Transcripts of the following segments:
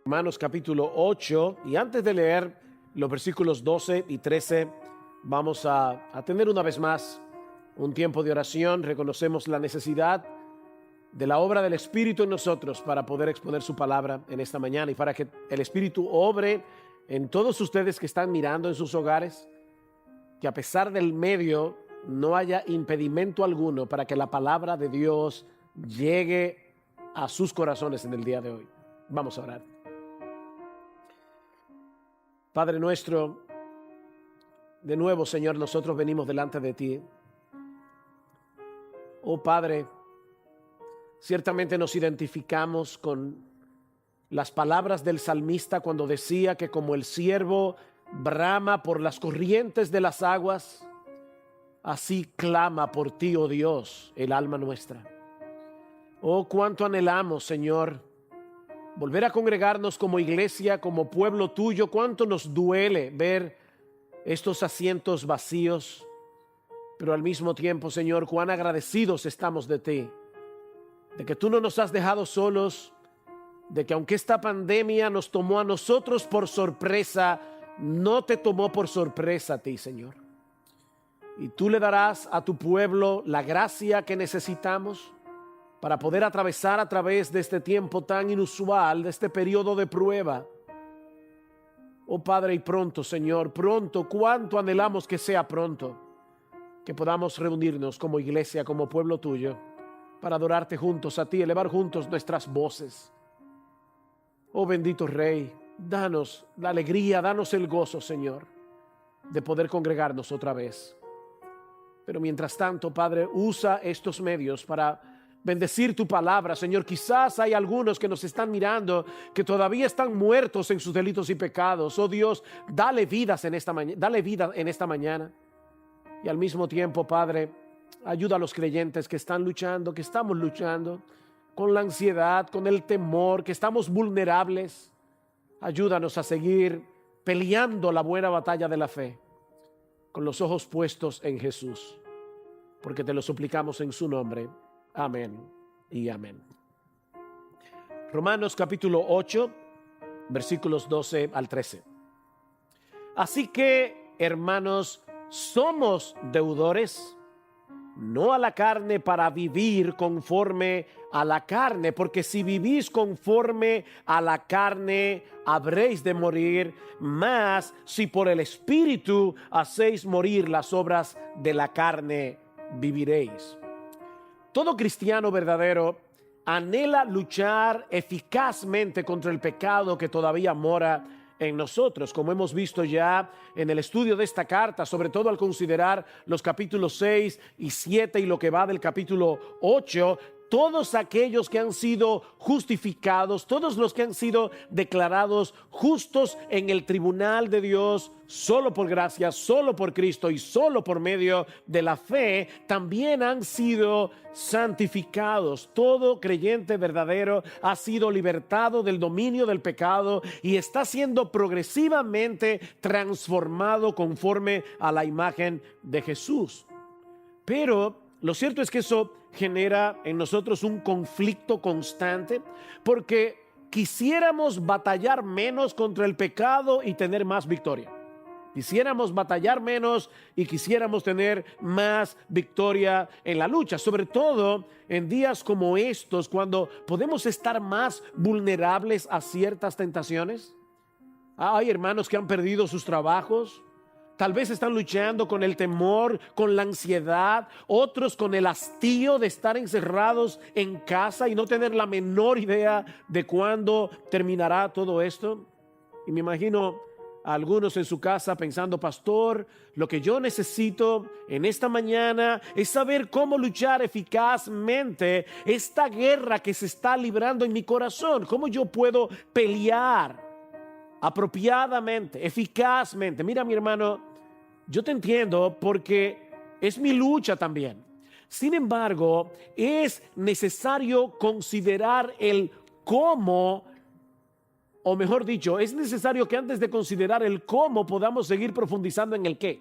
Romanos capítulo 8, y antes de leer los versículos 12 y 13, vamos a tener una vez más un tiempo de oración. Reconocemos la necesidad de la obra del Espíritu en nosotros para poder exponer su palabra en esta mañana y para que el Espíritu obre en todos ustedes que están mirando en sus hogares, que a pesar del medio no haya impedimento alguno para que la palabra de Dios llegue a sus corazones en el día de hoy. Vamos a orar. Padre nuestro, de nuevo, Señor, nosotros venimos delante de ti. Oh Padre, ciertamente nos identificamos con las palabras del salmista cuando decía que como el ciervo brama por las corrientes de las aguas, así clama por ti, oh Dios, el alma nuestra. Oh, cuánto anhelamos, Señor, volver a congregarnos como iglesia, como pueblo tuyo. Cuánto nos duele ver estos asientos vacíos, pero al mismo tiempo, Señor, cuán agradecidos estamos de ti, de que tú no nos has dejado solos, de que aunque esta pandemia nos tomó a nosotros por sorpresa, no te tomó por sorpresa a ti, Señor. Y tú le darás a tu pueblo la gracia que necesitamos para poder atravesar a través de este tiempo tan inusual, de este periodo de prueba. Oh Padre, y pronto, Señor, pronto, cuánto anhelamos que sea pronto, que podamos reunirnos como iglesia, como pueblo tuyo, para adorarte juntos a ti, elevar juntos nuestras voces. Oh bendito Rey, danos la alegría, danos el gozo, Señor, de poder congregarnos otra vez. Pero mientras tanto, Padre, usa estos medios para bendecir tu palabra, Señor. Quizás hay algunos que nos están mirando que todavía están muertos en sus delitos y pecados. Oh Dios, dale vida en esta mañana. Y al mismo tiempo, Padre, ayuda a los creyentes que están luchando, que estamos luchando con la ansiedad, con el temor, que estamos vulnerables. Ayúdanos a seguir peleando la buena batalla de la fe, con los ojos puestos en Jesús, porque te lo suplicamos en su nombre. Amén y amén. Romanos capítulo 8, versículos 12 al 13. Así que, hermanos, somos deudores, no a la carne para vivir conforme a la carne, porque si vivís conforme a la carne, habréis de morir, mas si por el Espíritu hacéis morir las obras de la carne, viviréis. Todo cristiano verdadero anhela luchar eficazmente contra el pecado que todavía mora en nosotros, como hemos visto ya en el estudio de esta carta, sobre todo al considerar los capítulos 6 y 7 y lo que va del capítulo 8. Todos aquellos que han sido justificados, todos los que han sido declarados justos en el tribunal de Dios, solo por gracia, solo por Cristo y solo por medio de la fe, también han sido santificados. Todo creyente verdadero ha sido libertado del dominio del pecado y está siendo progresivamente transformado conforme a la imagen de Jesús. Pero lo cierto es que eso genera en nosotros un conflicto constante, porque quisiéramos batallar menos contra el pecado y tener más victoria. Quisiéramos batallar menos y quisiéramos tener más victoria en la lucha, sobre todo en días como estos, cuando podemos estar más vulnerables a ciertas tentaciones. Hay hermanos que han perdido sus trabajos. Tal vez están luchando con el temor, con la ansiedad, otros con el hastío de estar encerrados en casa y no tener la menor idea de cuándo terminará todo esto. Y me imagino a algunos en su casa pensando: pastor, lo que yo necesito en esta mañana es saber cómo luchar eficazmente esta guerra que se está librando en mi corazón. ¿Cómo yo puedo pelear apropiadamente, eficazmente? Mira, mi hermano, yo te entiendo porque es mi lucha también. Sin embargo, es necesario considerar el cómo, o mejor dicho, es necesario que antes de considerar el cómo podamos seguir profundizando en el qué.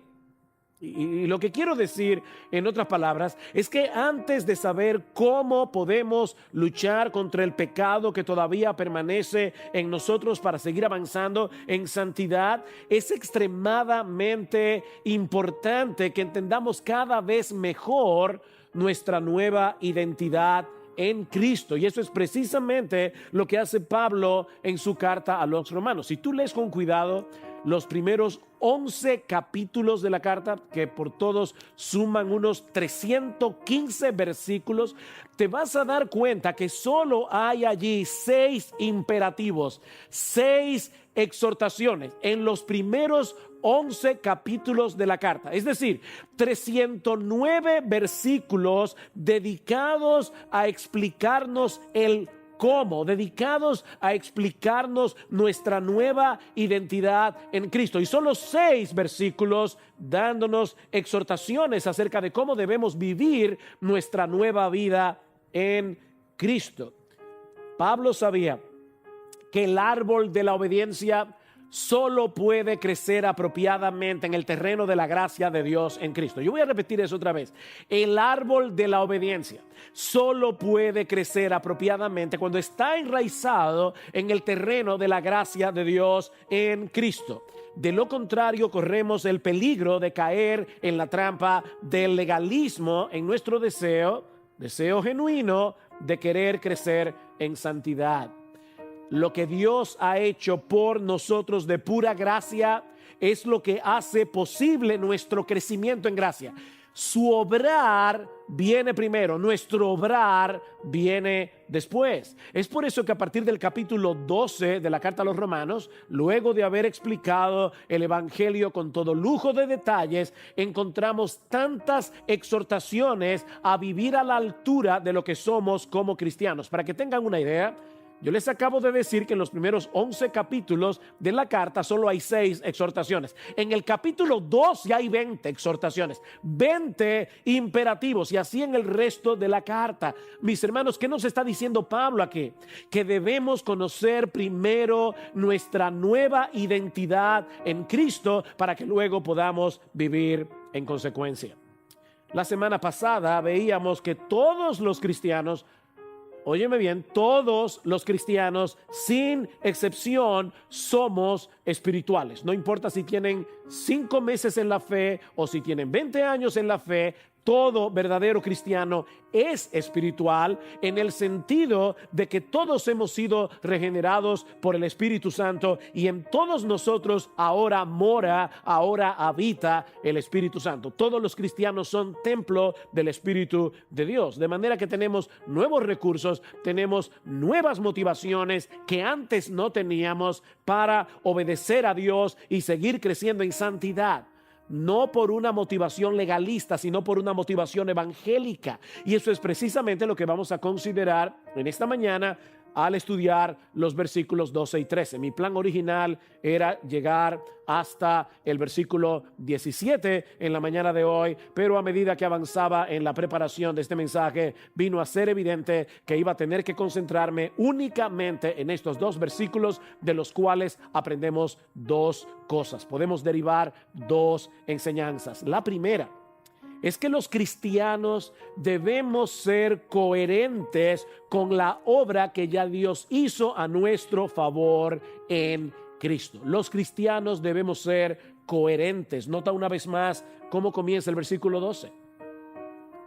Y lo que quiero decir, en otras palabras, es que antes de saber cómo podemos luchar contra el pecado que todavía permanece en nosotros para seguir avanzando en santidad, es extremadamente importante que entendamos cada vez mejor nuestra nueva identidad en Cristo. Y eso es precisamente lo que hace Pablo en su carta a los romanos. Si tú lees con cuidado los primeros 11 capítulos de la carta, que por todos suman unos 315 versículos, te vas a dar cuenta que solo hay allí 6 imperativos, 6 exhortaciones en los primeros 11 capítulos de la carta. Es decir, 309 versículos dedicados a explicarnos el cómo, dedicados a explicarnos nuestra nueva identidad en Cristo. Y solo 6 versículos dándonos exhortaciones acerca de cómo debemos vivir nuestra nueva vida en Cristo. Pablo sabía que el árbol de la obediencia solo puede crecer apropiadamente en el terreno de la gracia de Dios en Cristo. Yo voy a repetir eso otra vez. El árbol de la obediencia solo puede crecer apropiadamente cuando está enraizado en el terreno de la gracia de Dios en Cristo. De lo contrario, corremos el peligro de caer en la trampa del legalismo en nuestro deseo genuino de querer crecer en santidad. Lo que Dios ha hecho por nosotros de pura gracia es lo que hace posible nuestro crecimiento en gracia. Su obrar viene primero, nuestro obrar viene después. Es por eso que a partir del capítulo 12 de la carta a los Romanos, luego de haber explicado el evangelio con todo lujo de detalles, encontramos tantas exhortaciones a vivir a la altura de lo que somos como cristianos. Para que tengan una idea, yo les acabo de decir que en los primeros 11 capítulos de la carta solo hay 6 exhortaciones. En el capítulo 2 ya hay 20 exhortaciones, 20 imperativos, y así en el resto de la carta. Mis hermanos, ¿qué nos está diciendo Pablo aquí? Que debemos conocer primero nuestra nueva identidad en Cristo para que luego podamos vivir en consecuencia. La semana pasada veíamos que todos los cristianos, óyeme bien, todos los cristianos, sin excepción, somos espirituales. No importa si tienen 5 meses en la fe o si tienen 20 años en la fe, todo verdadero cristiano es espiritual en el sentido de que todos hemos sido regenerados por el Espíritu Santo y en todos nosotros ahora mora, ahora habita el Espíritu Santo. Todos los cristianos son templo del Espíritu de Dios, de manera que tenemos nuevos recursos, tenemos nuevas motivaciones que antes no teníamos para obedecer a Dios y seguir creciendo en santidad. No por una motivación legalista, sino por una motivación evangélica. Y eso es precisamente lo que vamos a considerar en esta mañana al estudiar los versículos 12 y 13. Mi plan original era llegar hasta el versículo 17 en la mañana de hoy, pero a medida que avanzaba en la preparación de este mensaje, vino a ser evidente que iba a tener que concentrarme únicamente en estos 2 versículos, de los cuales aprendemos 2 cosas. Podemos derivar 2 enseñanzas. La primera es que los cristianos debemos ser coherentes con la obra que ya Dios hizo a nuestro favor en Cristo. Los cristianos debemos ser coherentes. Nota una vez más cómo comienza el versículo 12.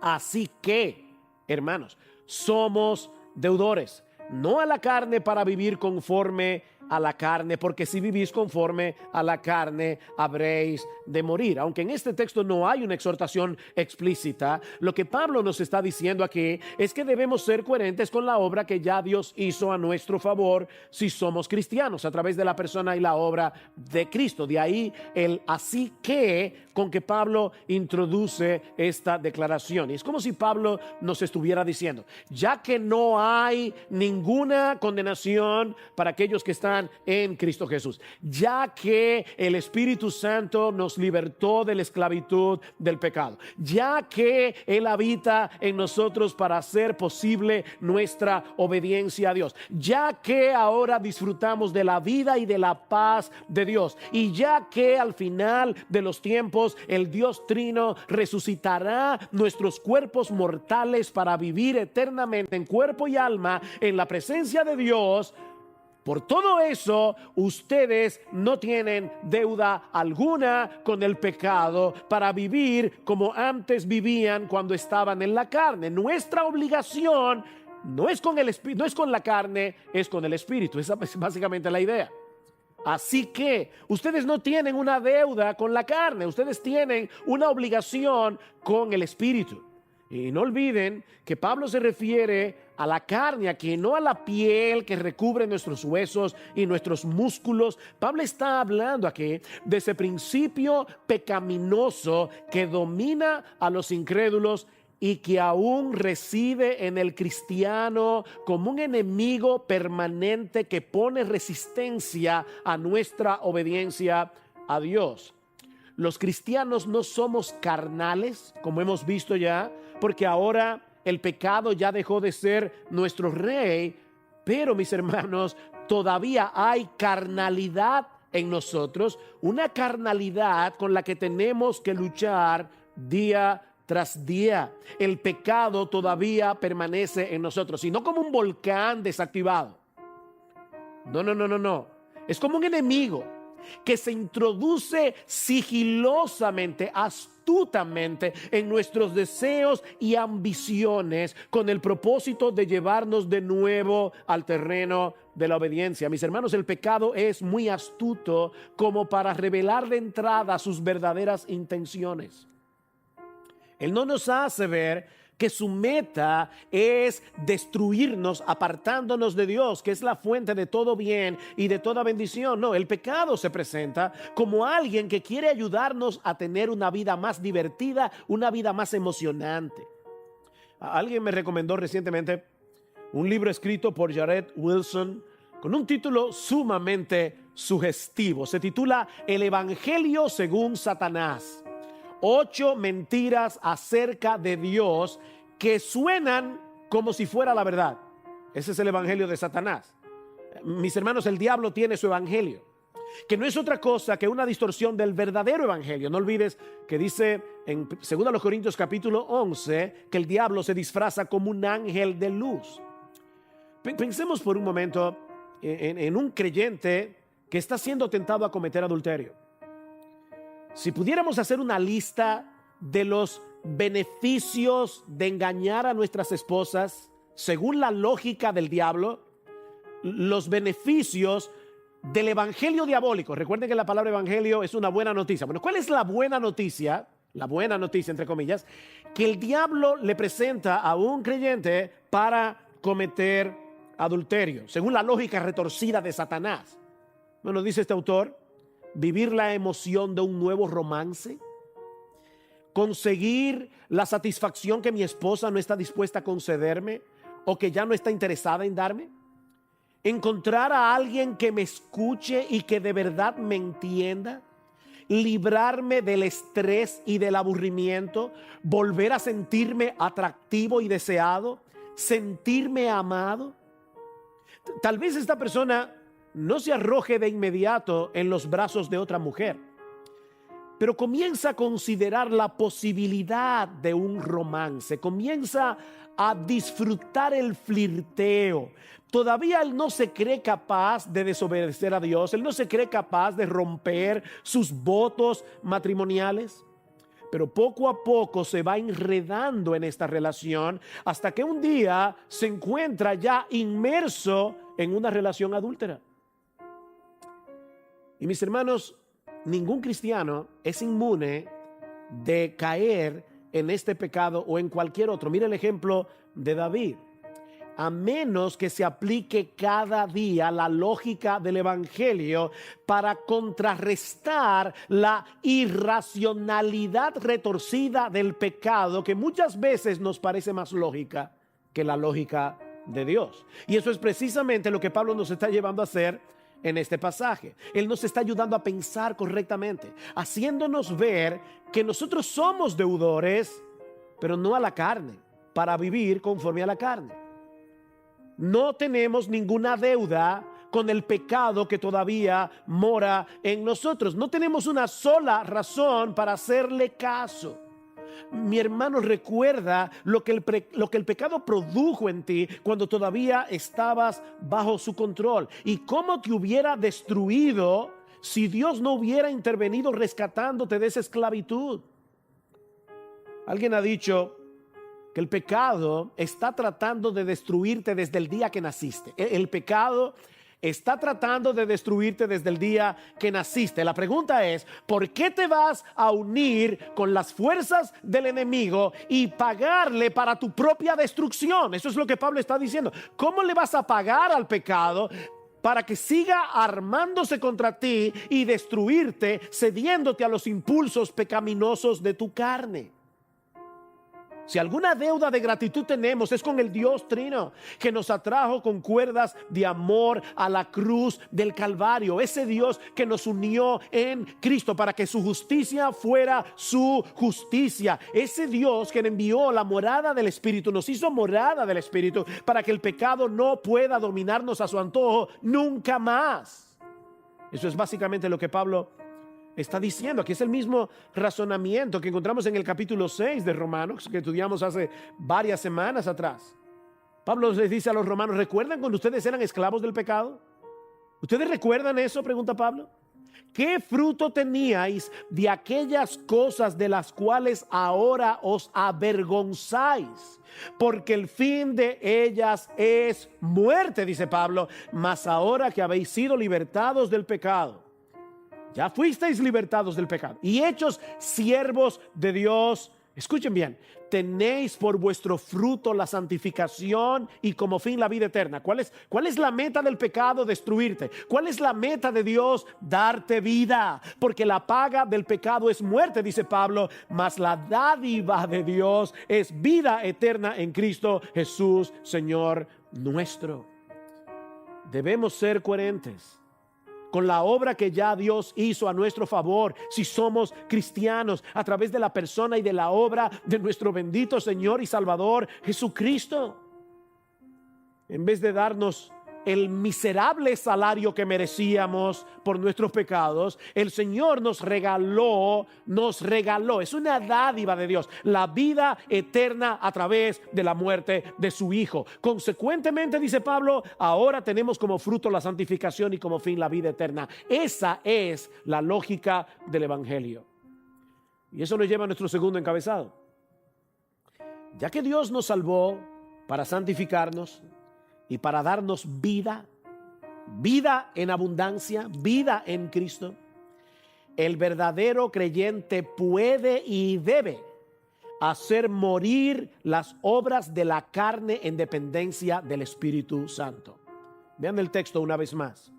Así que, hermanos, somos deudores, no a la carne para vivir conforme a la carne, porque si vivís conforme a la carne habréis de morir. Aunque en este texto no hay una exhortación explícita, lo que Pablo nos está diciendo aquí es que debemos ser coherentes con la obra que ya Dios hizo a nuestro favor si somos cristianos, a través de la persona y la obra de Cristo. De ahí el así que con que Pablo introduce esta declaración. Y es como si Pablo nos estuviera diciendo, ya que no hay ninguna condenación para aquellos que están en Cristo Jesús, ya que el Espíritu Santo nos libertó de la esclavitud del pecado, ya que Él habita en nosotros para hacer posible nuestra obediencia a Dios, ya que ahora disfrutamos de la vida y de la paz de Dios, y ya que al final de los tiempos tiempos, el Dios Trino resucitará nuestros cuerpos mortales para vivir eternamente en cuerpo y alma en la presencia de Dios. Por todo eso, ustedes no tienen deuda alguna con el pecado para vivir como antes vivían cuando estaban en la carne. Nuestra obligación no es con no es con la carne, es con el Espíritu. Esa es básicamente la idea. Así que ustedes no tienen una deuda con la carne, ustedes tienen una obligación con el Espíritu. Y no olviden que Pablo se refiere a la carne aquí, no a la piel que recubre nuestros huesos y nuestros músculos. Pablo está hablando aquí de ese principio pecaminoso que domina a los incrédulos y que aún reside en el cristiano como un enemigo permanente que pone resistencia a nuestra obediencia a Dios. Los cristianos no somos carnales, como hemos visto ya, porque ahora el pecado ya dejó de ser nuestro rey, pero mis hermanos, todavía hay carnalidad en nosotros, una carnalidad con la que tenemos que luchar día tras día. El pecado todavía permanece en nosotros, y no como un volcán desactivado. No. Es como un enemigo que se introduce sigilosamente, astutamente en nuestros deseos y ambiciones con el propósito de llevarnos de nuevo al terreno de la obediencia. Mis hermanos, el pecado es muy astuto como para revelar de entrada sus verdaderas intenciones. Él no nos hace ver que su meta es destruirnos, apartándonos de Dios, que es la fuente de todo bien y de toda bendición. No, el pecado se presenta como alguien que quiere ayudarnos a tener una vida más divertida, una vida más emocionante. Alguien me recomendó recientemente un libro escrito por Jared Wilson con un título sumamente sugestivo. Se titula El Evangelio según Satanás. 8 mentiras acerca de Dios que suenan como si fuera la verdad. Ese es el evangelio de Satanás. Mis hermanos, el diablo tiene su evangelio, que no es otra cosa que una distorsión del verdadero evangelio. No olvides que dice en 2 Corintios capítulo 11 que el diablo se disfraza como un ángel de luz. Pensemos por un momento en un creyente que está siendo tentado a cometer adulterio. Si pudiéramos hacer una lista de los beneficios de engañar a nuestras esposas, según la lógica del diablo, los beneficios del evangelio diabólico. Recuerden que la palabra evangelio es una buena noticia. Bueno, ¿cuál es la buena noticia? La buena noticia, entre comillas, que el diablo le presenta a un creyente para cometer adulterio, según la lógica retorcida de Satanás. Bueno, dice este autor, vivir la emoción de un nuevo romance, conseguir la satisfacción que mi esposa no está dispuesta a concederme o que ya no está interesada en darme, encontrar a alguien que me escuche y que de verdad me entienda, librarme del estrés y del aburrimiento, volver a sentirme atractivo y deseado, sentirme amado. Tal vez esta persona no se arroje de inmediato en los brazos de otra mujer, pero comienza a considerar la posibilidad de un romance, comienza a disfrutar el flirteo. Todavía él no se cree capaz de desobedecer a Dios, él no se cree capaz de romper sus votos matrimoniales, pero poco a poco se va enredando en esta relación hasta que un día se encuentra ya inmerso en una relación adúltera. Y mis hermanos, ningún cristiano es inmune de caer en este pecado o en cualquier otro. Mira el ejemplo de David. A menos que se aplique cada día la lógica del evangelio para contrarrestar la irracionalidad retorcida del pecado, que muchas veces nos parece más lógica que la lógica de Dios. Y eso es precisamente lo que Pablo nos está llevando a hacer en este pasaje. Él nos está ayudando a pensar correctamente, haciéndonos ver que nosotros somos deudores, pero no a la carne, para vivir conforme a la carne. No tenemos ninguna deuda con el pecado que todavía mora en nosotros. No tenemos una sola razón para hacerle caso. Mi hermano, recuerda lo que el pecado produjo en ti cuando todavía estabas bajo su control y cómo te hubiera destruido si Dios no hubiera intervenido rescatándote de esa esclavitud. Alguien ha dicho que el pecado está tratando de destruirte desde el día que naciste. El pecado está tratando de destruirte desde el día que naciste. La pregunta es, ¿por qué te vas a unir con las fuerzas del enemigo y pagarle para tu propia destrucción? Eso es lo que Pablo está diciendo. ¿Cómo le vas a pagar al pecado para que siga armándose contra ti y destruirte, cediéndote a los impulsos pecaminosos de tu carne? Si alguna deuda de gratitud tenemos es con el Dios Trino, que nos atrajo con cuerdas de amor a la cruz del Calvario. Ese Dios que nos unió en Cristo para que su justicia fuera su justicia. Ese Dios que envió la morada del Espíritu, nos hizo morada del Espíritu para que el pecado no pueda dominarnos a su antojo nunca más. Eso es básicamente lo que Pablo está diciendo. Aquí es el mismo razonamiento que encontramos en el capítulo 6 de Romanos, que estudiamos hace varias semanas atrás. Pablo les dice a los romanos: ¿recuerdan cuando ustedes eran esclavos del pecado? ¿Ustedes recuerdan eso?, pregunta Pablo. ¿Qué fruto teníais de aquellas cosas de las cuales ahora os avergonzáis? Porque el fin de ellas es muerte, dice Pablo. Mas ahora que habéis sido libertados del pecado, ya fuisteis libertados del pecado y hechos siervos de Dios, escuchen bien, tenéis por vuestro fruto la santificación y como fin la vida eterna. ¿Cuál es la meta del pecado? Destruirte. ¿Cuál es la meta de Dios? Darte vida. Porque la paga del pecado es muerte, dice Pablo, mas la dádiva de Dios es vida eterna en Cristo Jesús, Señor nuestro. Debemos ser coherentes con la obra que ya Dios hizo a nuestro favor, si somos cristianos, a través de la persona y de la obra de nuestro bendito Señor y Salvador Jesucristo. En vez de darnos el miserable salario que merecíamos por nuestros pecados, el Señor nos regaló, es una dádiva de Dios, la vida eterna a través de la muerte de su Hijo. Consecuentemente, dice Pablo, ahora tenemos como fruto la santificación y como fin la vida eterna. Esa es la lógica del Evangelio. Y eso nos lleva a nuestro segundo encabezado. Ya que Dios nos salvó para santificarnos y para darnos vida en abundancia, vida en Cristo, el verdadero creyente puede y debe hacer morir las obras de la carne en dependencia del Espíritu Santo. Vean el texto una vez más.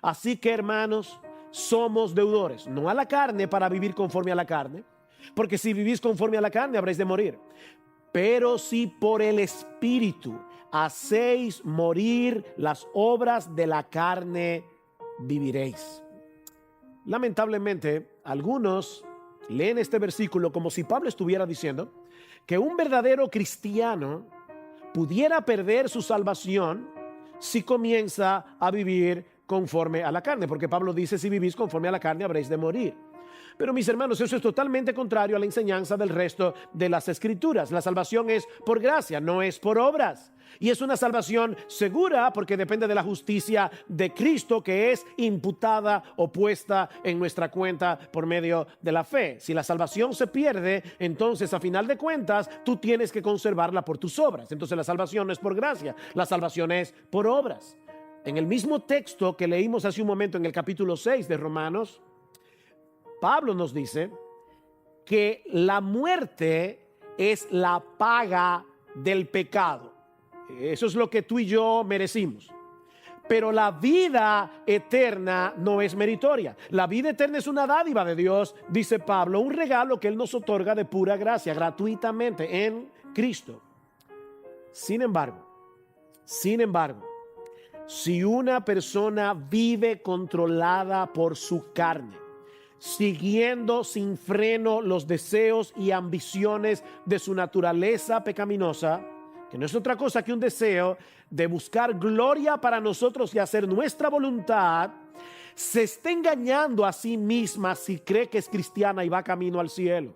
Así que, hermanos, somos deudores, no a la carne para vivir conforme a la carne, porque si vivís conforme a la carne habréis de morir. Pero si por el Espíritu hacéis morir las obras de la carne, viviréis. Lamentablemente, algunos leen este versículo como si Pablo estuviera diciendo que un verdadero cristiano pudiera perder su salvación si comienza a vivir conforme a la carne, porque Pablo dice: si vivís conforme a la carne habréis de morir. Pero mis hermanos, eso es totalmente contrario a la enseñanza del resto de las Escrituras. La salvación es por gracia, no es por obras. Y es una salvación segura porque depende de la justicia de Cristo, que es imputada o puesta en nuestra cuenta por medio de la fe. Si la salvación se pierde, entonces a final de cuentas tú tienes que conservarla por tus obras. Entonces la salvación no es por gracia, la salvación es por obras. En el mismo texto que leímos hace un momento en el capítulo 6 de Romanos, Pablo nos dice que la muerte es la paga del pecado. Eso es lo que tú y yo merecimos. Pero la vida eterna no es meritoria. La vida eterna es una dádiva de Dios, dice Pablo, un regalo que Él nos otorga de pura gracia, gratuitamente en Cristo. Sin embargo, si una persona vive controlada por su carne, siguiendo sin freno los deseos y ambiciones de su naturaleza pecaminosa, que no es otra cosa que un deseo de buscar gloria para nosotros y hacer nuestra voluntad, se está engañando a sí misma si cree que es cristiana y va camino al cielo.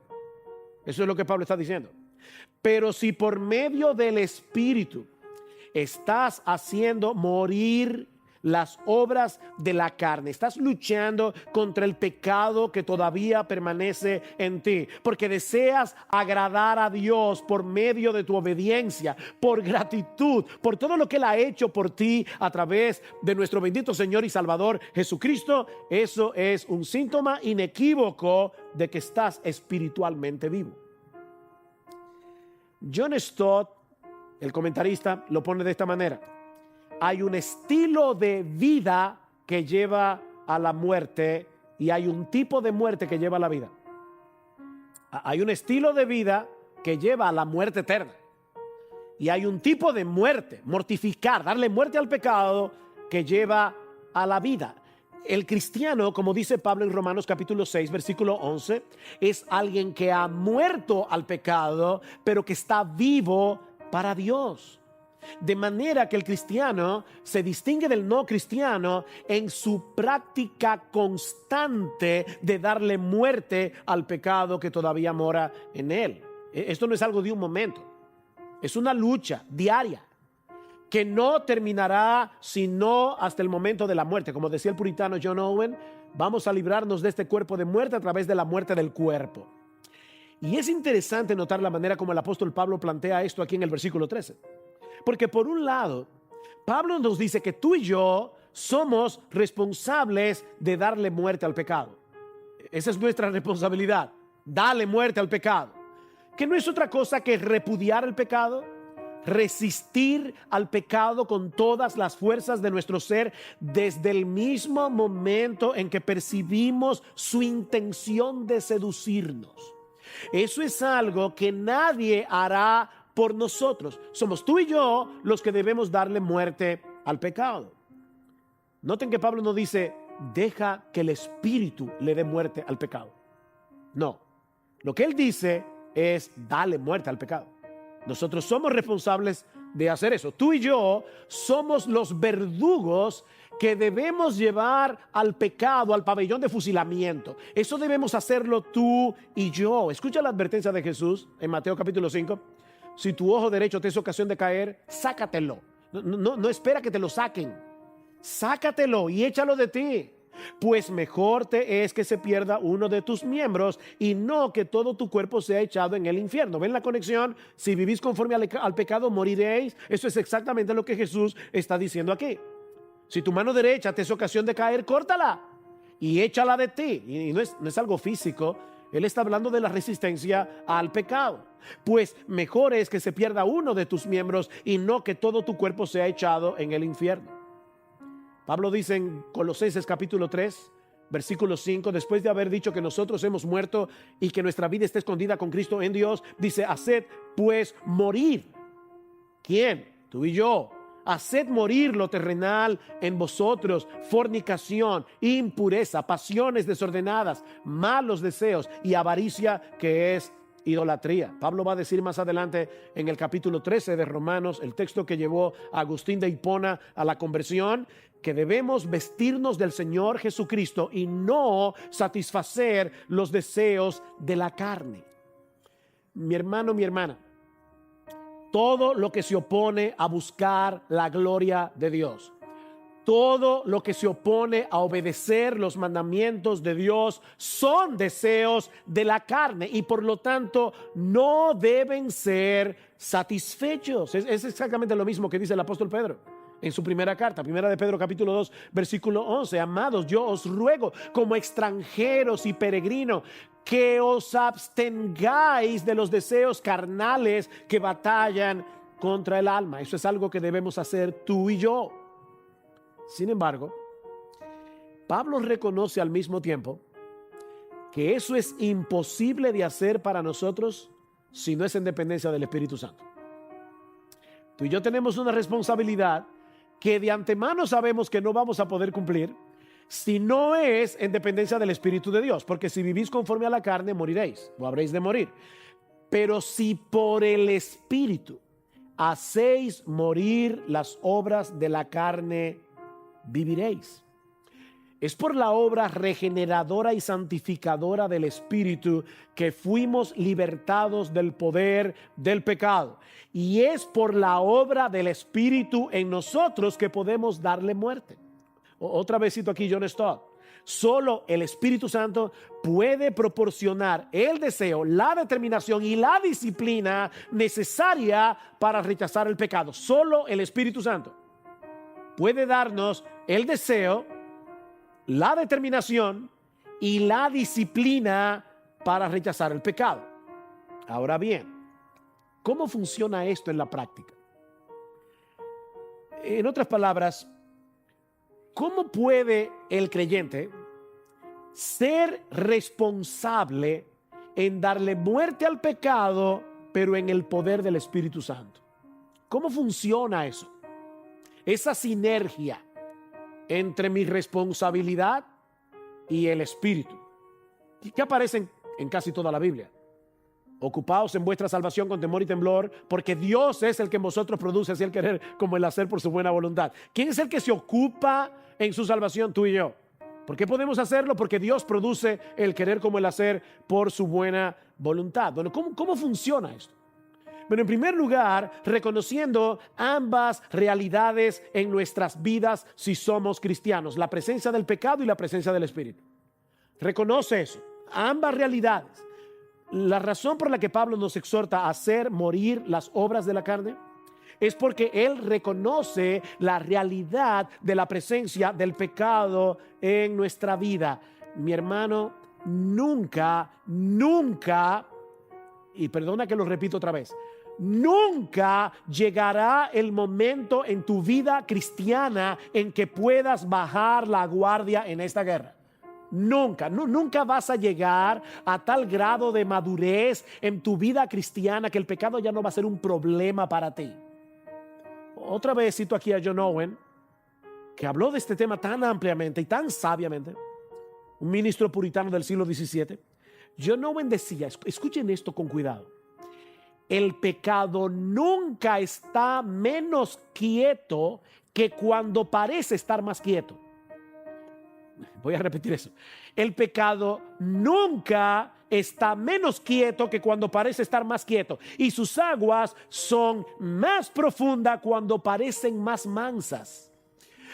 Eso es lo que Pablo está diciendo. Pero si por medio del Espíritu estás haciendo morir las obras de la carne, estás luchando contra el pecado que todavía permanece en ti, porque deseas agradar a Dios por medio de tu obediencia, por gratitud, por todo lo que Él ha hecho por ti a través de nuestro bendito Señor y Salvador Jesucristo. Eso es un síntoma inequívoco de que estás espiritualmente vivo. John Stott, el comentarista, lo pone de esta manera: hay un estilo de vida que lleva a la muerte y hay un tipo de muerte que lleva a la vida. Hay un estilo de vida que lleva a la muerte eterna y hay un tipo de muerte, mortificar, darle muerte al pecado, que lleva a la vida. El cristiano, como dice Pablo en Romanos capítulo 6, versículo 11, es alguien que ha muerto al pecado, pero que está vivo para Dios. De manera que el cristiano se distingue del no cristiano en su práctica constante de darle muerte al pecado que todavía mora en él. Esto no es algo de un momento, es una lucha diaria que no terminará sino hasta el momento de la muerte. Como decía el puritano John Owen, vamos a librarnos de este cuerpo de muerte a través de la muerte del cuerpo. Y es interesante notar la manera como el apóstol Pablo plantea esto aquí en el versículo 13. Porque por un lado, Pablo nos dice que tú y yo somos responsables de darle muerte al pecado. Esa es nuestra responsabilidad, darle muerte al pecado. Que no es otra cosa que repudiar el pecado, resistir al pecado con todas las fuerzas de nuestro ser desde el mismo momento en que percibimos su intención de seducirnos. Eso es algo que nadie hará por nosotros. Somos tú y yo los que debemos darle muerte al pecado. Noten que Pablo no dice, deja que el Espíritu le dé muerte al pecado. No, lo que él dice es, dale muerte al pecado. Nosotros somos responsables de hacer eso. Tú y yo somos los verdugos que debemos llevar al pecado, al pabellón de fusilamiento. Eso debemos hacerlo tú y yo. Escucha la advertencia de Jesús en Mateo capítulo 5. Si tu ojo derecho te es ocasión de caer, sácatelo. No espera que te lo saquen. Sácatelo y échalo de ti. Pues mejor te es que se pierda uno de tus miembros y no que todo tu cuerpo sea echado en el infierno. ¿Ven la conexión? Si vivís conforme al pecado, moriréis. Eso es exactamente lo que Jesús está diciendo aquí. Si tu mano derecha te es ocasión de caer, córtala y échala de ti. Y no es algo físico. Él está hablando de la resistencia al pecado. Pues mejor es que se pierda uno de tus miembros y no que todo tu cuerpo sea echado en el infierno. Pablo dice en Colosenses capítulo 3, versículo 5, después de haber dicho que nosotros hemos muerto y que nuestra vida está escondida con Cristo en Dios, dice, haced pues morir. ¿Quién? Tú y yo. Haced morir lo terrenal en vosotros: fornicación, impureza, pasiones desordenadas, malos deseos y avaricia, que es idolatría. Pablo va a decir más adelante en el capítulo 13 de Romanos, el texto que llevó a Agustín de Hipona a la conversión, que debemos vestirnos del Señor Jesucristo y no satisfacer los deseos de la carne. Mi hermano, mi hermana, todo lo que se opone a buscar la gloria de Dios, todo lo que se opone a obedecer los mandamientos de Dios, son deseos de la carne y por lo tanto no deben ser satisfechos. Es exactamente lo mismo que dice el apóstol Pedro en su primera carta, primera de Pedro capítulo 2, versículo 11. Amados, yo os ruego como extranjeros y peregrinos que os abstengáis de los deseos carnales que batallan contra el alma. Eso es algo que debemos hacer tú y yo. Sin embargo, Pablo reconoce al mismo tiempo que eso es imposible de hacer para nosotros si no es en dependencia del Espíritu Santo. Tú y yo tenemos una responsabilidad que de antemano sabemos que no vamos a poder cumplir si no es en dependencia del Espíritu de Dios, porque si vivís conforme a la carne, moriréis o habréis de morir. Pero si por el Espíritu hacéis morir las obras de la carne, viviréis. Es por la obra regeneradora y santificadora del Espíritu que fuimos libertados del poder del pecado. Y es por la obra del Espíritu en nosotros que podemos darle muerte. Otra vez cito aquí John Stott. Solo el Espíritu Santo puede proporcionar el deseo, la determinación y la disciplina necesaria para rechazar el pecado. Solo el Espíritu Santo puede darnos el deseo, la determinación y la disciplina para rechazar el pecado. Ahora bien, ¿cómo funciona esto en la práctica? En otras palabras, ¿cómo puede el creyente ser responsable en darle muerte al pecado, pero en el poder del Espíritu Santo? ¿Cómo funciona eso? Esa sinergia entre mi responsabilidad y el Espíritu, que aparecen en casi toda la Biblia. Ocupaos en vuestra salvación con temor y temblor, porque Dios es el que en vosotros produce así el querer como el hacer por su buena voluntad. ¿Quién es el que se ocupa en su salvación? Tú y yo. ¿Por qué podemos hacerlo? Porque Dios produce el querer como el hacer por su buena voluntad. Bueno, ¿cómo funciona esto? Bueno, en primer lugar, reconociendo ambas realidades en nuestras vidas si somos cristianos, la presencia del pecado y la presencia del Espíritu. Reconoce eso, ambas realidades. La razón por la que Pablo nos exhorta a hacer morir las obras de la carne es porque él reconoce la realidad de la presencia del pecado en nuestra vida. Mi hermano, nunca, y perdona que lo repito otra vez, nunca llegará el momento en tu vida cristiana en que puedas bajar la guardia en esta guerra. Nunca vas a llegar a tal grado de madurez en tu vida cristiana que el pecado ya no va a ser un problema para ti. Otra vez cito aquí a John Owen, que habló de este tema tan ampliamente y tan sabiamente, un ministro puritano del siglo XVII. John Owen decía, escuchen esto con cuidado: el pecado nunca está menos quieto que cuando parece estar más quieto. Voy a repetir eso. El pecado nunca está menos quieto que cuando parece estar más quieto. Y sus aguas son más profundas cuando parecen más mansas.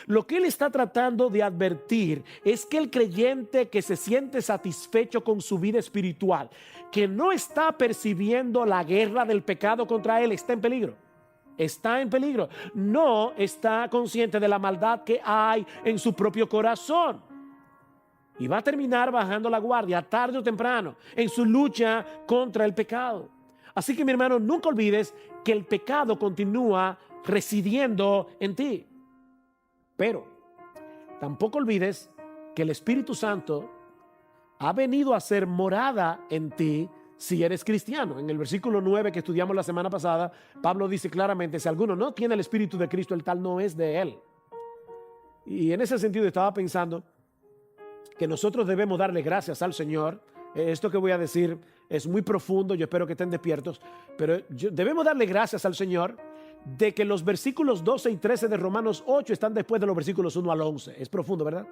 Lo que él está tratando de advertir es que el creyente que se siente satisfecho con su vida espiritual, que no está percibiendo la guerra del pecado contra él, está en peligro. Está en peligro. No está consciente de la maldad que hay en su propio corazón. Y va a terminar bajando la guardia tarde o temprano en su lucha contra el pecado. Así que, mi hermano, nunca olvides que el pecado continúa residiendo en ti. Pero tampoco olvides que el Espíritu Santo ha venido a ser morada en ti si eres cristiano. En el versículo 9 que estudiamos la semana pasada, Pablo dice claramente: si alguno no tiene el Espíritu de Cristo, el tal no es de él. Y en ese sentido estaba pensando que nosotros debemos darle gracias al Señor. Esto que voy a decir es muy profundo, yo espero que estén despiertos, pero debemos darle gracias al Señor de que los versículos 12 y 13 de Romanos 8 están después de los versículos 1 al 11. Es profundo, ¿verdad?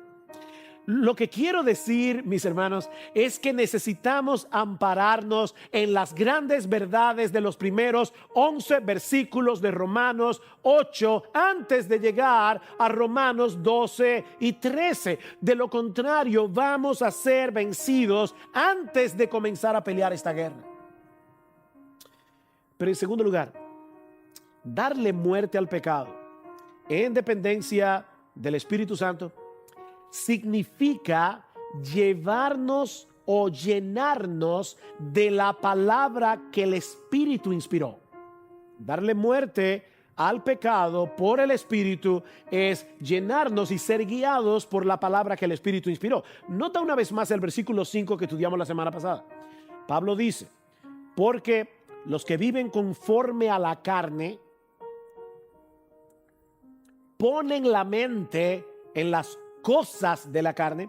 Lo que quiero decir, mis hermanos, es que necesitamos ampararnos en las grandes verdades de los primeros 11 versículos de Romanos 8 antes de llegar a Romanos 12 y 13. De lo contrario, vamos a ser vencidos antes de comenzar a pelear esta guerra. Pero en segundo lugar, darle muerte al pecado en dependencia del Espíritu Santo significa llevarnos o llenarnos de la palabra que el Espíritu inspiró. Darle muerte al pecado por el Espíritu es llenarnos y ser guiados por la palabra que el Espíritu inspiró. Nota una vez más el versículo 5 que estudiamos la semana pasada. Pablo dice: porque los que viven conforme a la carne ponen la mente en las cosas de la carne,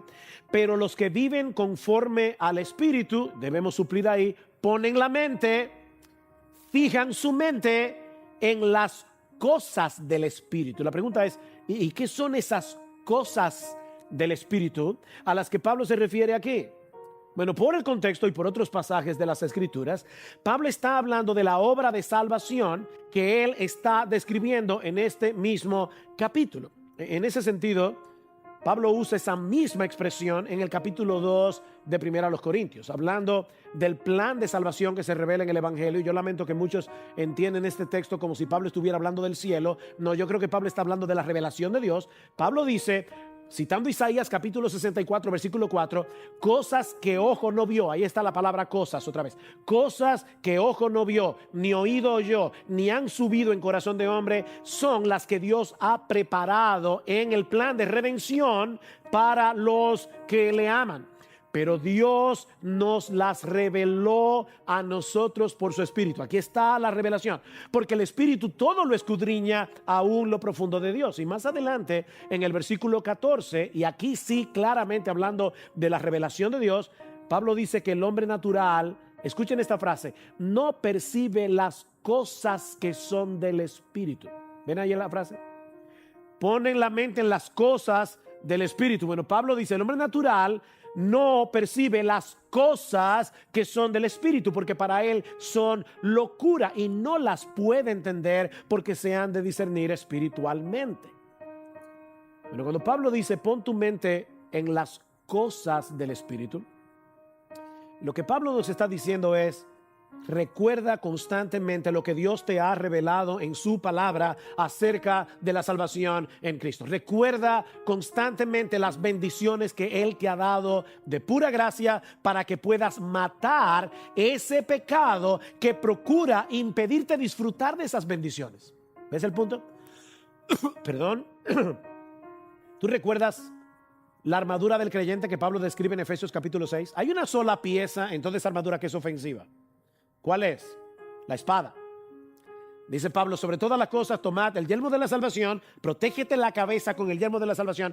pero los que viven conforme al Espíritu, debemos suplir ahí, ponen la mente, fijan su mente en las cosas del Espíritu. La pregunta es, ¿y qué son esas cosas del Espíritu a las que Pablo se refiere aquí? Bueno, por el contexto y por otros pasajes de las Escrituras, Pablo está hablando de la obra de salvación que él está describiendo en este mismo capítulo. En ese sentido, Pablo usa esa misma expresión en el capítulo 2 de 1 Corintios, hablando del plan de salvación que se revela en el Evangelio. Y yo lamento que muchos entienden este texto como si Pablo estuviera hablando del cielo. No, yo creo que Pablo está hablando de la revelación de Dios. Pablo dice, citando Isaías capítulo 64, versículo 4, cosas que ojo no vio. Ahí está la palabra cosas otra vez. Cosas que ojo no vio, ni oído oyó, ni han subido en corazón de hombre, son las que Dios ha preparado en el plan de redención para los que le aman. Pero Dios nos las reveló a nosotros por su Espíritu. Aquí está la revelación, porque el Espíritu todo lo escudriña aún lo profundo de Dios. Y más adelante en el versículo 14, y aquí sí claramente hablando de la revelación de Dios, Pablo dice que el hombre natural, escuchen esta frase, no percibe las cosas que son del Espíritu. ¿Ven ahí la frase? Ponen la mente en las cosas del Espíritu. Bueno, Pablo dice, el hombre natural no percibe las cosas que son del Espíritu, porque para él son locura y no las puede entender porque se han de discernir espiritualmente. Pero cuando Pablo dice pon tu mente en las cosas del Espíritu, lo que Pablo nos está diciendo es: recuerda constantemente lo que Dios te ha revelado en su palabra acerca de la salvación en Cristo. Recuerda constantemente las bendiciones que Él te ha dado de pura gracia para que puedas matar ese pecado que procura impedirte disfrutar de esas bendiciones. ¿Ves el punto? Perdón. ¿Tú recuerdas la armadura del creyente que Pablo describe en Efesios capítulo 6? Hay una sola pieza en toda esa armadura que es ofensiva. ¿Cuál es? La espada. Dice Pablo, sobre todas las cosas tomad el yelmo de la salvación, protégete la cabeza con el yelmo de la salvación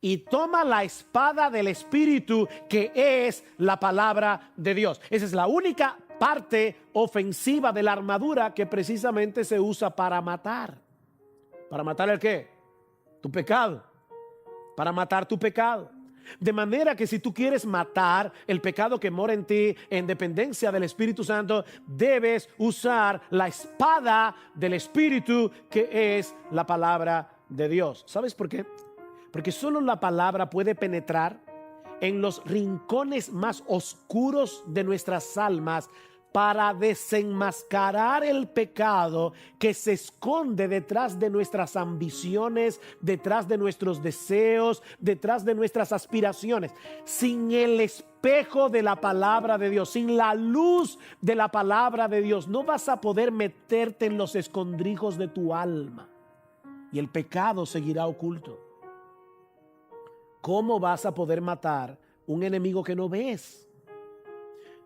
y toma la espada del Espíritu, que es la palabra de Dios. Esa es la única parte ofensiva de la armadura que precisamente se usa para matar. ¿Para matar el qué? Tu pecado. Para matar tu pecado. De manera que si tú quieres matar el pecado que mora en ti en dependencia del Espíritu Santo, debes usar la espada del Espíritu, que es la palabra de Dios. ¿Sabes por qué? Porque solo la palabra puede penetrar en los rincones más oscuros de nuestras almas para desenmascarar el pecado que se esconde detrás de nuestras ambiciones, detrás de nuestros deseos, detrás de nuestras aspiraciones. Sin el espejo de la palabra de Dios, sin la luz de la palabra de Dios, no vas a poder meterte en los escondrijos de tu alma y el pecado seguirá oculto. ¿Cómo vas a poder matar un enemigo que no ves?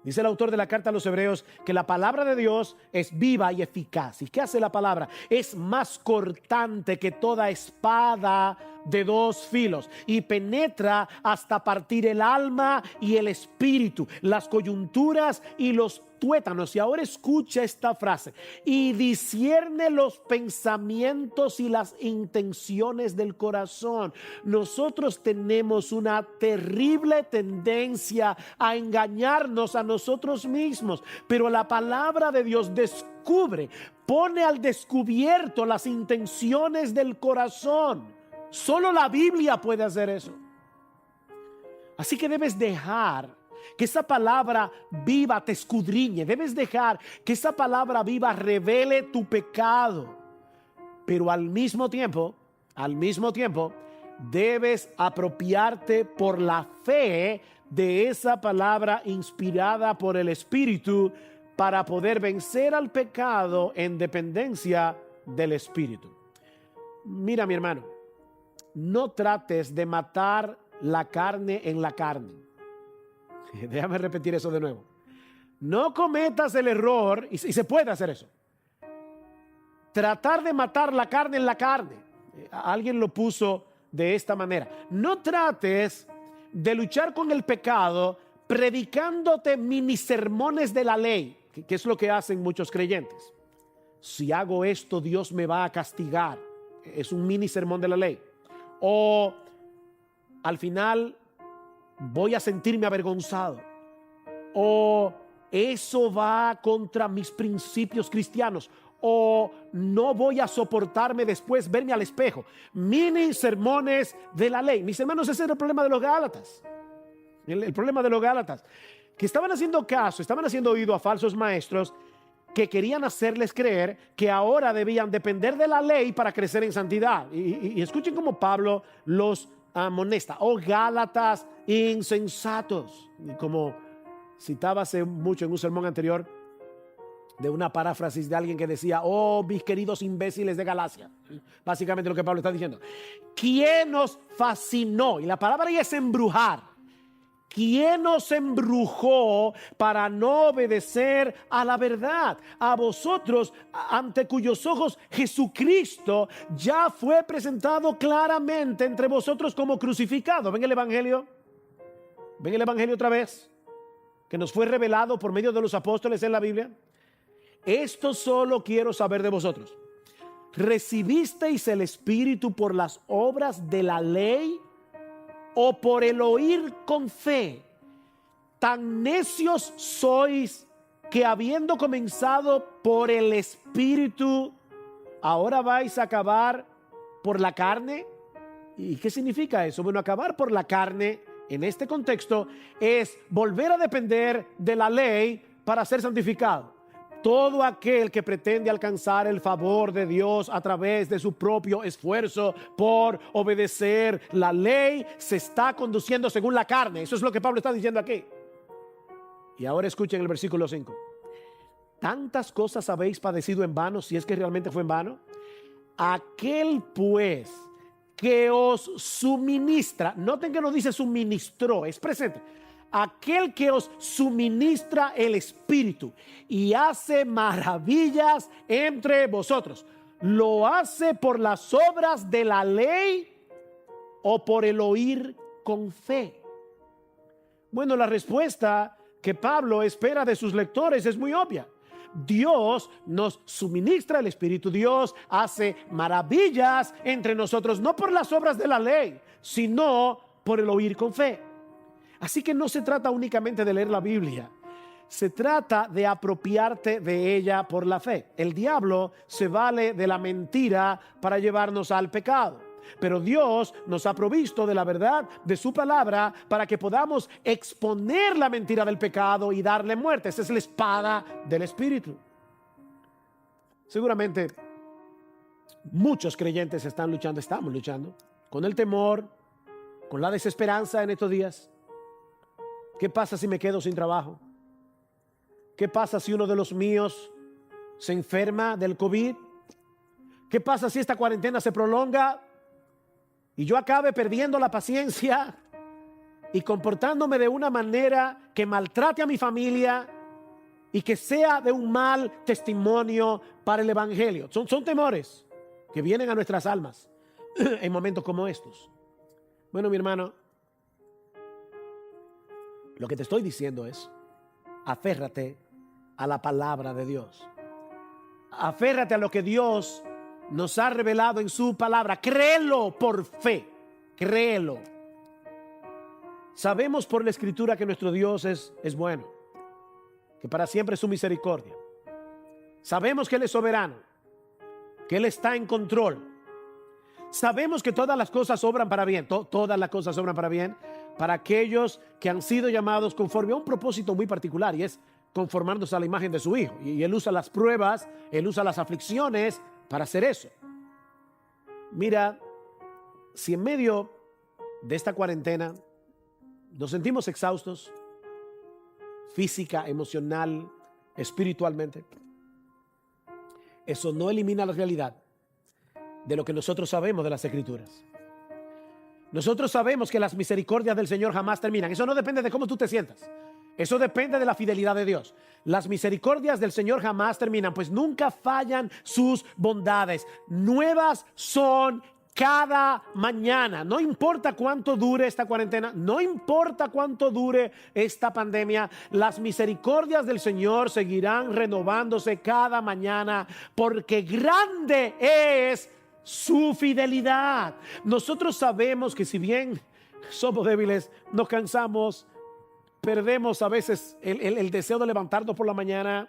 Dice el autor de la carta a los Hebreos que la palabra de Dios es viva y eficaz. ¿Y qué hace la palabra? Es más cortante que toda espada de dos filos y penetra hasta partir el alma y el espíritu, las coyunturas y los tuétanos. Y ahora escucha esta frase: y discierne los pensamientos y las intenciones del corazón. Nosotros tenemos una terrible tendencia a engañarnos a nosotros mismos, pero la palabra de Dios descubre, pone al descubierto las intenciones del corazón. Solo la Biblia puede hacer eso. Así que debes dejar que esa palabra viva te escudriñe. Debes dejar que esa palabra viva revele tu pecado. Pero al mismo tiempo, debes apropiarte por la fe de esa palabra inspirada por el Espíritu para poder vencer al pecado en dependencia del Espíritu. Mira, mi hermano, no trates de matar la carne en la carne. Déjame repetir eso de nuevo. No cometas el error, y se puede hacer eso, tratar de matar la carne en la carne. Alguien lo puso de esta manera: no trates de luchar con el pecado predicándote mini sermones de la ley, que es lo que hacen muchos creyentes. si hago esto Dios me va a castigar. Es un mini sermón de la ley. O al final voy a sentirme avergonzado. O eso va contra mis principios cristianos. O no voy a soportarme después verme al espejo. Mini sermones de la ley. Mis hermanos, ese era el problema de los Gálatas. El problema de los Gálatas, que estaban haciendo caso, estaban haciendo oído a falsos maestros que querían hacerles creer que ahora debían depender de la ley para crecer en santidad. Y escuchen cómo Pablo los amonesta. Oh Gálatas insensatos. Y como citaba hace mucho en un sermón anterior, de una paráfrasis de alguien que decía: oh, mis queridos imbéciles de Galacia. Básicamente lo que Pablo está diciendo. ¿Quién nos fascinó? Y la palabra ahí es embrujar. ¿Quién nos embrujó para no obedecer a la verdad? A vosotros, ante cuyos ojos Jesucristo ya fue presentado claramente entre vosotros como crucificado. ¿Ven el Evangelio? ¿Ven el Evangelio otra vez? Que nos fue revelado por medio de los apóstoles en la Biblia. Esto solo quiero saber de vosotros. ¿Recibisteis el Espíritu por las obras de la ley o por el oír con fe? Tan necios sois que, habiendo comenzado por el Espíritu, ahora vais a acabar por la carne. ¿Y qué significa eso? Bueno, acabar por la carne en este contexto es volver a depender de la ley para ser santificado. Todo aquel que pretende alcanzar el favor de Dios a través de su propio esfuerzo por obedecer la ley se está conduciendo según la carne. Eso es lo que Pablo está diciendo aquí. Y ahora escuchen el versículo 5. ¿Tantas cosas habéis padecido en vano, si es que realmente fue en vano? Aquel pues que os suministra, noten que no dice suministró, es presente. Aquel que os suministra el Espíritu y hace maravillas entre vosotros, ¿lo hace por las obras de la ley o por el oír con fe? Bueno, la respuesta que Pablo espera de sus lectores es muy obvia. Dios nos suministra el Espíritu. Dios hace maravillas entre nosotros, no por las obras de la ley, sino por el oír con fe. Así que no se trata únicamente de leer la Biblia, se trata de apropiarte de ella por la fe. El diablo se vale de la mentira para llevarnos al pecado, pero Dios nos ha provisto de la verdad de su palabra para que podamos exponer la mentira del pecado y darle muerte. Esa es la espada del Espíritu. Seguramente muchos creyentes estamos luchando con el temor, con la desesperanza en estos días. ¿Qué pasa si me quedo sin trabajo? ¿Qué pasa si uno de los míos se enferma del COVID? ¿Qué pasa si esta cuarentena se prolonga y yo acabe perdiendo la paciencia y comportándome de una manera que maltrate a mi familia y que sea de un mal testimonio para el Evangelio? Son temores que vienen a nuestras almas en momentos como estos. Bueno, mi hermano, lo que te estoy diciendo es: aférrate a la palabra de Dios. Aférrate a lo que Dios nos ha revelado en su palabra. Créelo por fe. Créelo. Sabemos por la Escritura que nuestro Dios es bueno, que para siempre es su misericordia. Sabemos que Él es soberano, que Él está en control. Sabemos que todas las cosas obran para bien. Todas las cosas obran para bien para aquellos que han sido llamados conforme a un propósito muy particular, y es conformándose a la imagen de su Hijo. Y Él usa las pruebas, Él usa las aflicciones para hacer eso. Mira, si en medio de esta cuarentena nos sentimos exhaustos, física, emocional, espiritualmente, eso no elimina la realidad de lo que nosotros sabemos de las Escrituras. Nosotros sabemos que las misericordias del Señor jamás terminan. Eso no depende de cómo tú te sientas. Eso depende de la fidelidad de Dios. Las misericordias del Señor jamás terminan, pues nunca fallan sus bondades. Nuevas son cada mañana. No importa cuánto dure esta cuarentena, no importa cuánto dure esta pandemia, las misericordias del Señor seguirán renovándose cada mañana, porque grande es su fidelidad. Nosotros sabemos que si bien somos débiles, nos cansamos, perdemos a veces el deseo de levantarnos por la mañana,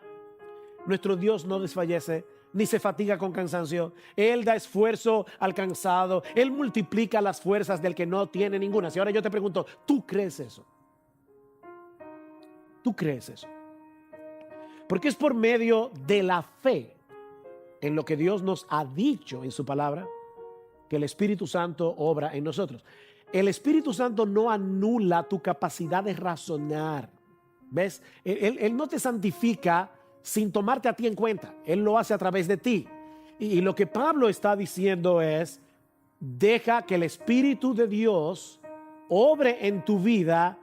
nuestro Dios no desfallece ni se fatiga con cansancio. Él da esfuerzo al cansado. Él multiplica las fuerzas del que no tiene ninguna. Si ahora yo te pregunto, ¿tú crees eso? ¿Tú crees eso? Porque es por medio de la fe en lo que Dios nos ha dicho en su palabra que el Espíritu Santo obra en nosotros. El Espíritu Santo no anula tu capacidad de razonar. ¿Ves? Él no te santifica sin tomarte a ti en cuenta. Él lo hace a través de ti. Y lo que Pablo está diciendo es, deja que el Espíritu de Dios obre en tu vida,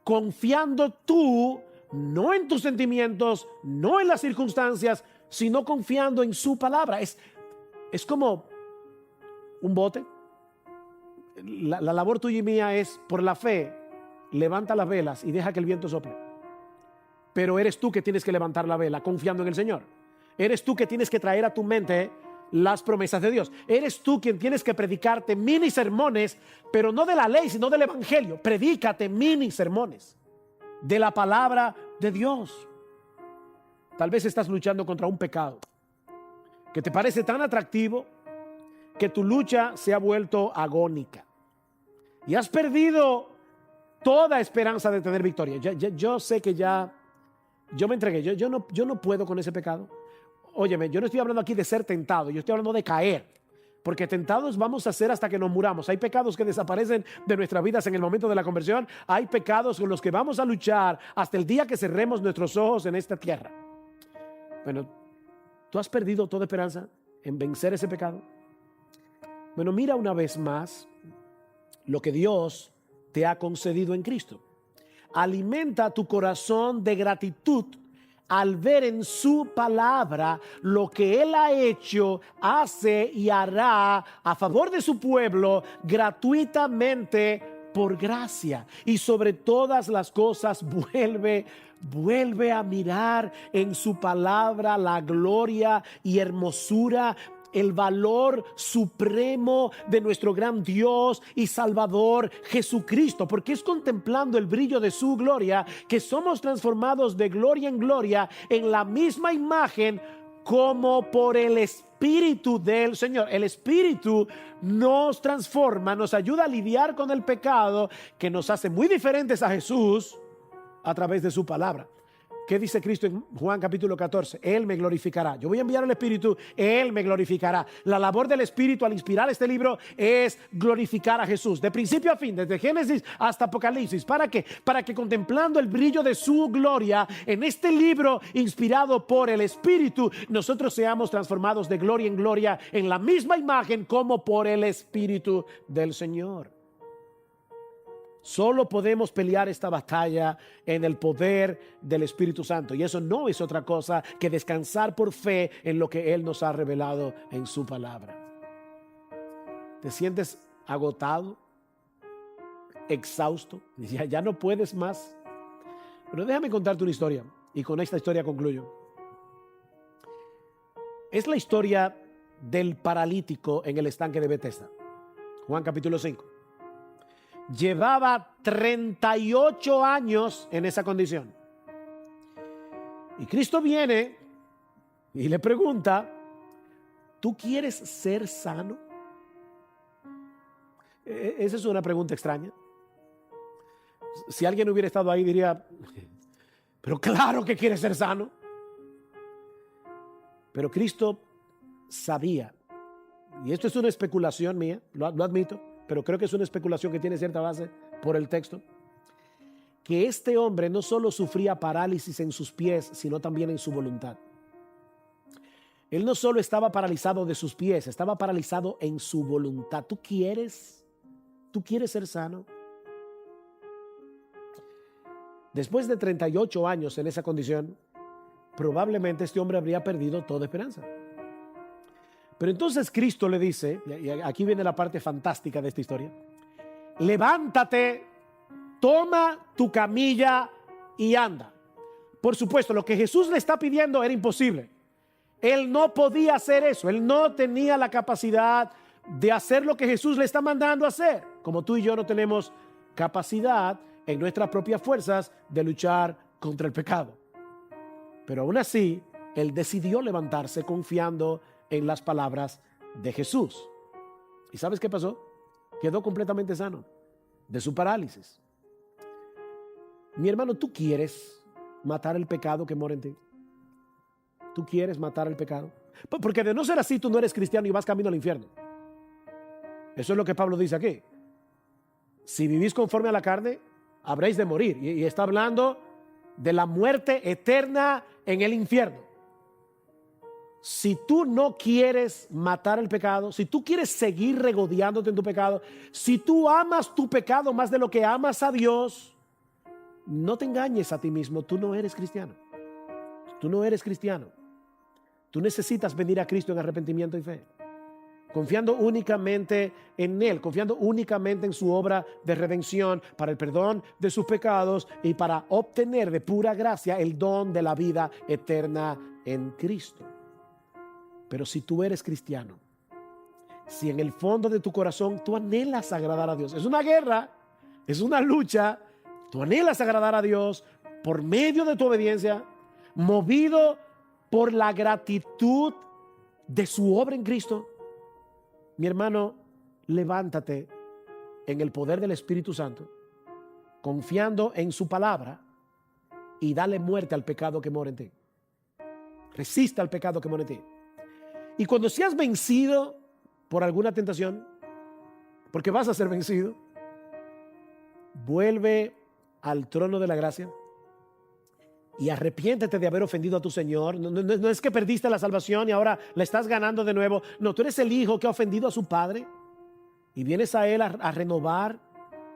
confiando tú, no en tus sentimientos, no en las circunstancias, sino confiando en su palabra. Es como un bote. La labor tuya y mía es, por la fe, levanta las velas y deja que el viento sople. Pero eres tú que tienes que levantar la vela confiando en el Señor. Eres tú que tienes que traer a tu mente las promesas de Dios. Eres tú quien tienes que predicarte mini sermones, pero no de la ley, sino del Evangelio. Predícate mini sermones de la palabra de Dios. Tal vez estás luchando contra un pecado que te parece tan atractivo que tu lucha se ha vuelto agónica y has perdido toda esperanza de tener victoria. Yo sé que yo me entregué, yo no puedo con ese pecado. Óyeme, yo no estoy hablando aquí de ser tentado, yo estoy hablando de caer, porque tentados vamos a ser hasta que nos muramos. Hay pecados que desaparecen de nuestras vidas en el momento de la conversión. Hay pecados con los que vamos a luchar hasta el día que cerremos nuestros ojos en esta tierra. Bueno, ¿tú has perdido toda esperanza en vencer ese pecado? Bueno, mira una vez más lo que Dios te ha concedido en Cristo. Alimenta tu corazón de gratitud al ver en su palabra lo que Él ha hecho, hace y hará a favor de su pueblo gratuitamente por gracia. Y sobre todas las cosas vuelve a mirar en su palabra la gloria y hermosura, el valor supremo de nuestro gran Dios y Salvador Jesucristo, porque es contemplando el brillo de su gloria que somos transformados de gloria en gloria en la misma imagen como por el Espíritu del Señor. El Espíritu nos transforma, nos ayuda a lidiar con el pecado que nos hace muy diferentes a Jesús a través de su palabra. ¿Qué dice Cristo en Juan capítulo 14? Él me glorificará. Yo voy a enviar al Espíritu, Él me glorificará. La labor del Espíritu al inspirar este libro es glorificar a Jesús, de principio a fin, desde Génesis hasta Apocalipsis. ¿Para qué? Para que contemplando el brillo de su gloria en este libro inspirado por el Espíritu, nosotros seamos transformados de gloria en gloria en la misma imagen como por el Espíritu del Señor. Solo podemos pelear esta batalla en el poder del Espíritu Santo. Y eso no es otra cosa que descansar por fe en lo que Él nos ha revelado en su palabra. ¿Te sientes agotado? ¿Exhausto? Ya no puedes más. Pero déjame contarte una historia. Y con esta historia concluyo. Es la historia del paralítico en el estanque de Betesda. Juan capítulo 5. Llevaba 38 años en esa condición. Y Cristo viene y le pregunta, ¿tú quieres ser sano? Esa es una pregunta extraña. Si alguien hubiera estado ahí diría, pero claro que quiere ser sano. Pero Cristo sabía, y esto es una especulación mía, lo admito, pero creo que es una especulación que tiene cierta base por el texto, que este hombre no solo sufría parálisis en sus pies, sino también en su voluntad. Él no solo estaba paralizado de sus pies, estaba paralizado en su voluntad. ¿Tú quieres ser sano? Después de 38 años en esa condición, probablemente este hombre habría perdido toda esperanza. Pero entonces Cristo le dice, y aquí viene la parte fantástica de esta historia: levántate, toma tu camilla y anda. Por supuesto, lo que Jesús le está pidiendo era imposible. Él no podía hacer eso. Él no tenía la capacidad de hacer lo que Jesús le está mandando a hacer. Como tú y yo no tenemos capacidad en nuestras propias fuerzas de luchar contra el pecado. Pero aún así, él decidió levantarse confiando en las palabras de Jesús. ¿Y sabes qué pasó? Quedó completamente sano de su parálisis. Mi hermano, ¿tú quieres matar el pecado que mora en ti? ¿Tú quieres matar el pecado? Porque de no ser así, tú no eres cristiano y vas camino al infierno. Eso es lo que Pablo dice aquí. Si vivís conforme a la carne, habréis de morir. Y está hablando de la muerte eterna en el infierno. Si tú no quieres matar el pecado, si tú quieres seguir regodeándote en tu pecado, si tú amas tu pecado más de lo que amas a Dios, no te engañes a ti mismo. Tú no eres cristiano. Tú no eres cristiano. Tú necesitas venir a Cristo en arrepentimiento y fe, confiando únicamente en Él, confiando únicamente en su obra de redención para el perdón de sus pecados y para obtener de pura gracia el don de la vida eterna en Cristo. Pero si tú eres cristiano, si en el fondo de tu corazón tú anhelas agradar a Dios, es una guerra, es una lucha, tú anhelas agradar a Dios por medio de tu obediencia, movido por la gratitud de su obra en Cristo, mi hermano, levántate en el poder del Espíritu Santo, confiando en su palabra, y dale muerte al pecado que mora en ti. Resista al pecado que mora en ti. Y cuando seas vencido por alguna tentación, porque vas a ser vencido, vuelve al trono de la gracia y arrepiéntete de haber ofendido a tu Señor. No es que perdiste la salvación y ahora la estás ganando de nuevo. No, tú eres el hijo que ha ofendido a su padre y vienes a Él a renovar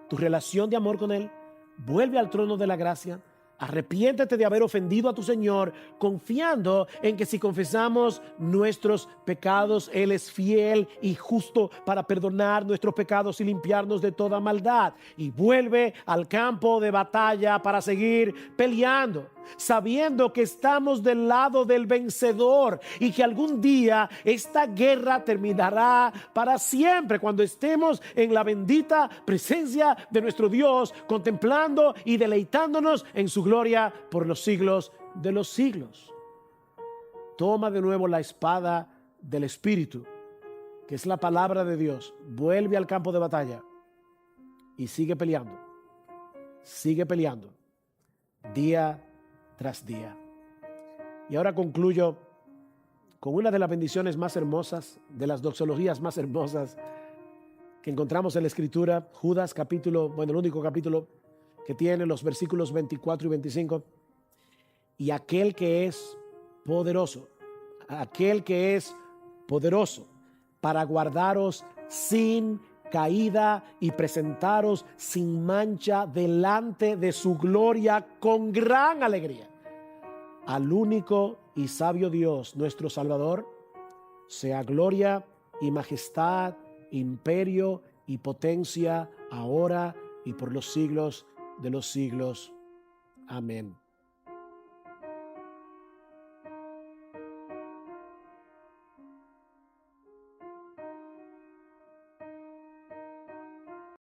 tu relación de amor con Él. Vuelve al trono de la gracia. Arrepiéntete de haber ofendido a tu Señor, confiando en que si confesamos nuestros pecados, Él es fiel y justo para perdonar nuestros pecados y limpiarnos de toda maldad. Y vuelve al campo de batalla para seguir peleando, sabiendo que estamos del lado del vencedor y que algún día esta guerra terminará para siempre cuando estemos en la bendita presencia de nuestro Dios, contemplando y deleitándonos en su gloria por los siglos de los siglos. Toma de nuevo la espada del Espíritu, que es la palabra de Dios. Vuelve al campo de batalla y sigue peleando. Sigue peleando día tras día. Y ahora concluyo con una de las bendiciones más hermosas, de las doxologías más hermosas que encontramos en la Escritura. Judas capítulo, el único capítulo que tiene los versículos 24 y 25. Y aquel que es poderoso para guardaros sin caída y presentaros sin mancha delante de su gloria con gran alegría. Al único y sabio Dios, nuestro Salvador, sea gloria y majestad, imperio y potencia, ahora y por los siglos de los siglos. Amén.